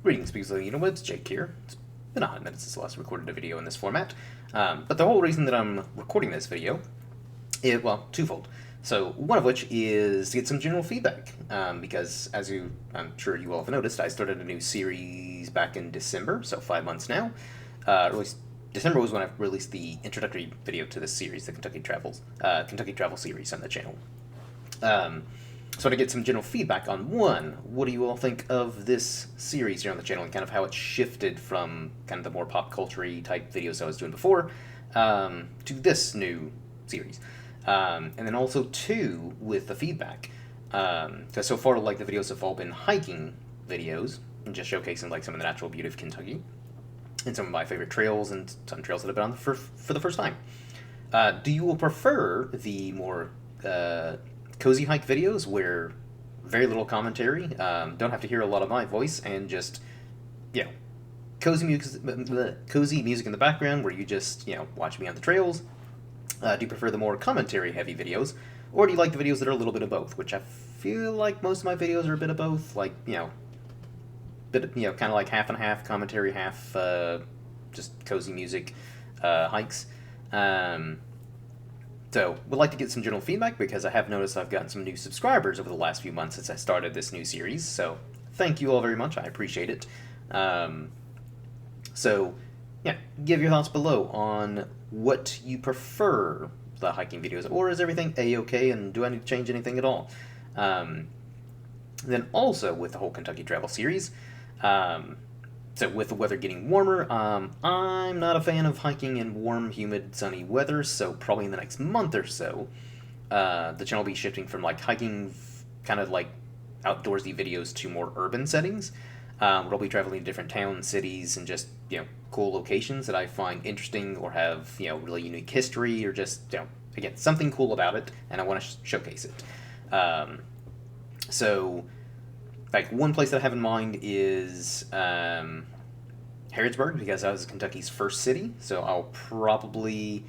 Greetings, people of the interwebs. Jake here. It's been a hot minute since I last recorded a video in this format, but the whole reason that I'm recording this video is, well, twofold. So, one of which is to get some general feedback, because as I'm sure you all have noticed, I started a new series back in December, so 5 months now. At least December was when I released the introductory video to this series, the Kentucky Travel series on the channel. So to get some general feedback on one, what do you all think of this series here on the channel and kind of how it shifted from kind of the more pop culture-y type videos I was doing before to this new series? And then also two, with the feedback. Because so far, like, the videos have all been hiking videos and just showcasing like some of the natural beauty of Kentucky and some of my favorite trails and some trails that I've been on for the first time. Do you all prefer the more cozy hike videos where very little commentary, don't have to hear a lot of my voice, and just, cozy music in the background where you just, watch me on the trails? Do you prefer the more commentary heavy videos, or do you like the videos that are a little bit of both, which I feel like most of my videos are a bit of both, like, kind of like half and half commentary, half just cozy music hikes. So, would like to get some general feedback because I have noticed I've gotten some new subscribers over the last few months since I started this new series, so thank you all very much, I appreciate it. Give your thoughts below on what you prefer the hiking videos, or is everything a-okay and do I need to change anything at all? Then also, with the whole Kentucky Travel series, so with the weather getting warmer, I'm not a fan of hiking in warm, humid, sunny weather, so probably in the next month or so, the channel will be shifting from like hiking, kind of like outdoorsy videos to more urban settings, where I'll be traveling to different towns, cities, and just, cool locations that I find interesting or have, really unique history, or just, again, something cool about it, and I want to showcase it. So, like, one place that I have in mind is Harrodsburg, because that was Kentucky's first city, so I'll probably,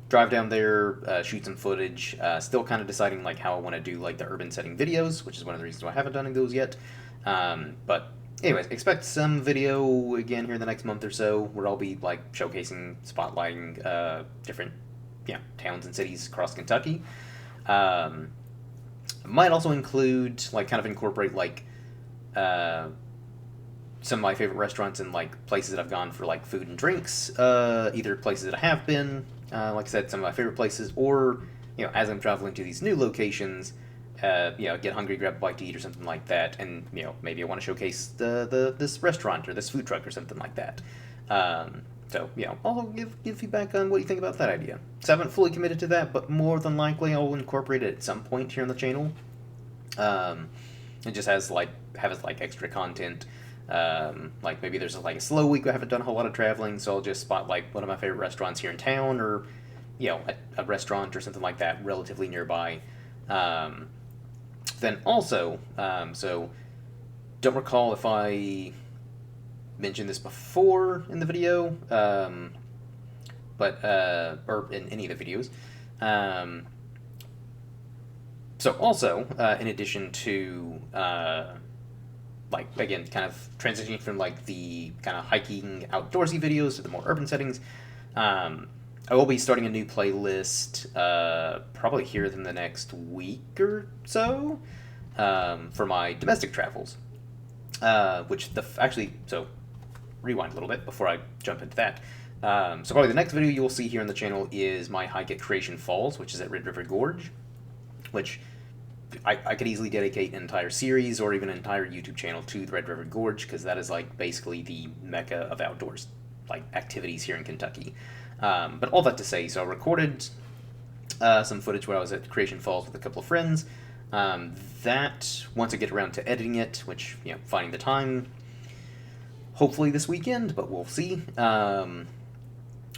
drive down there, shoot some footage, still kind of deciding, like, how I want to do, like, the urban setting videos, which is one of the reasons why I haven't done those yet. But anyways, expect some video again here in the next month or so, where I'll be, like, showcasing, spotlighting different, towns and cities across Kentucky. Might also include, like, kind of incorporate, like, some of my favorite restaurants and, like, places that I've gone for, like, food and drinks, either places that I have been, like I said, some of my favorite places, or, as I'm traveling to these new locations, get hungry, grab a bite to eat or something like that, and, maybe I want to showcase this restaurant or this food truck or something like that. So, I'll give feedback on what you think about that idea. So I haven't fully committed to that, but more than likely I'll incorporate it at some point here on the channel. It just have it like extra content. Like maybe there's like a slow week I haven't done a whole lot of traveling, so I'll just spot like one of my favorite restaurants here in town, or, a restaurant or something like that relatively nearby. Then also, so don't recall if I mentioned this before in the video, or in any of the videos. So also, in addition to, like, again, kind of transitioning from, like, the kind of hiking outdoorsy videos to the more urban settings, I will be starting a new playlist, probably here in the next week or so, for my domestic travels. So rewind a little bit before I jump into that. So probably the next video you'll see here on the channel is my hike at Creation Falls, which is at Red River Gorge, which I could easily dedicate an entire series or even an entire YouTube channel to the Red River Gorge, because that is like basically the mecca of outdoors, like, activities here in Kentucky. But all that to say, so I recorded some footage where I was at Creation Falls with a couple of friends. That, once I get around to editing it, which, finding the time, hopefully this weekend, but we'll see. But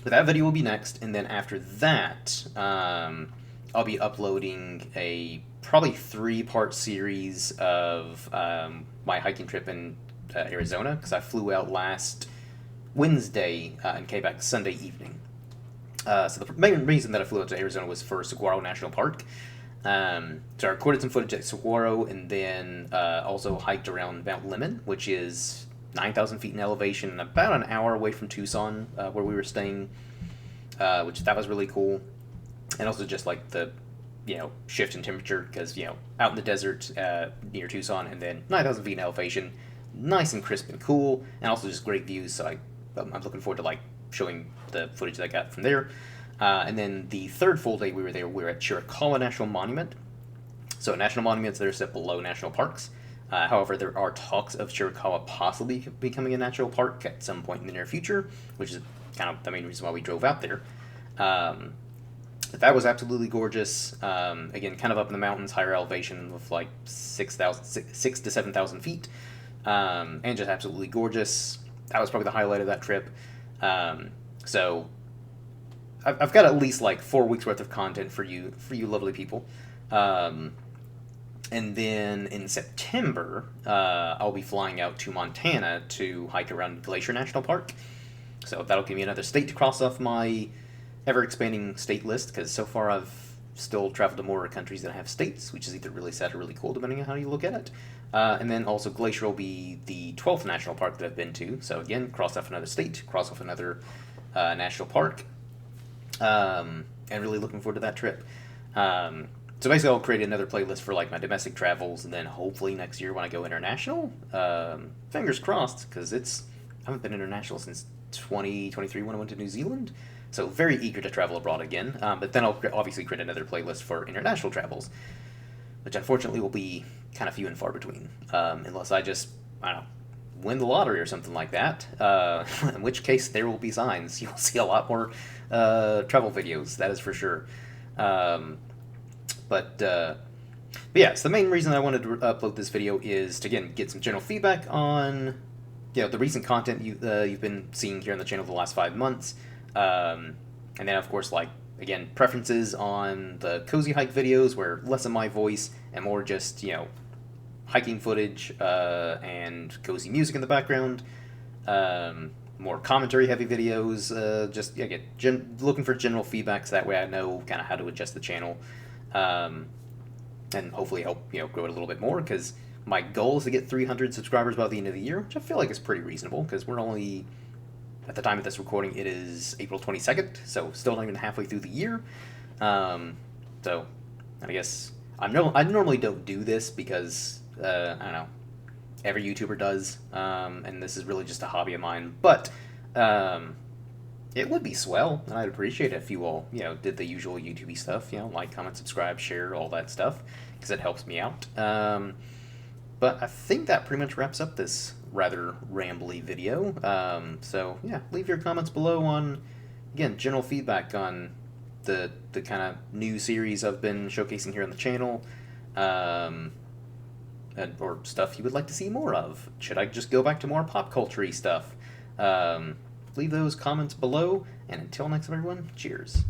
that video will be next, and then after that, I'll be uploading a probably 3-part series of my hiking trip in Arizona, because I flew out last Wednesday and came back Sunday evening. So the main reason that I flew out to Arizona was for Saguaro National Park. So I recorded some footage at Saguaro, and then also hiked around Mount Lemmon, which is 9,000 feet in elevation and about an hour away from Tucson, where we were staying, which that was really cool. And also just like the, shift in temperature, because, out in the desert near Tucson, and then 9,000 feet in elevation, nice and crisp and cool, and also just great views. So I'm looking forward to like showing the footage that I got from there. And then the third full day we were there, we were at Chiricahua National Monument. So national monuments that are set below national parks. However, there are talks of Chiricahua possibly becoming a national park at some point in the near future, which is kind of the main reason why we drove out there. But that was absolutely gorgeous. Again, kind of up in the mountains, higher elevation with like 6 to 7,000 feet, and just absolutely gorgeous. That was probably the highlight of that trip. So I've got at least like 4 weeks worth of content for you lovely people. And then in September, I'll be flying out to Montana to hike around Glacier National Park. So that'll give me another state to cross off my ever-expanding state list, because so far I've still traveled to more countries than I have states, which is either really sad or really cool, depending on how you look at it. And then also Glacier will be the 12th national park that I've been to. So again, cross off another state, cross off another national park. And really looking forward to that trip. So basically, I'll create another playlist for like my domestic travels, and then hopefully next year when I go international, fingers crossed, because I haven't been international since 2023 when I went to New Zealand. So very eager to travel abroad again. But then I'll obviously create another playlist for international travels, which unfortunately will be kind of few and far between, unless I don't know, win the lottery or something like that. In which case, there will be signs. You'll see a lot more travel videos. That is for sure. But yeah, so the main reason I wanted to upload this video is to, again, get some general feedback on the recent content you've been seeing here on the channel for the last 5 months. And then, of course, like, again, preferences on the cozy hike videos, where less of my voice and more just, hiking footage and cozy music in the background. More commentary-heavy videos, just, again, looking for general feedback, so that way I know kind of how to adjust the channel. And hopefully help, grow it a little bit more, because my goal is to get 300 subscribers by the end of the year, which I feel like is pretty reasonable, because we're only... At the time of this recording, it is April 22nd, so still not even halfway through the year. So, I guess I normally don't do this because I don't know, every YouTuber does, and this is really just a hobby of mine. But it would be swell, and I'd appreciate it if you all did the usual YouTube stuff, like, comment, subscribe, share, all that stuff, because it helps me out. But I think that pretty much wraps up this rather rambly video. So yeah, leave your comments below on, again, general feedback on the kind of new series I've been showcasing here on the channel, or stuff you would like to see more of. Should I just go back to more pop culture-y stuff? Leave those comments below, and until next time, everyone, cheers.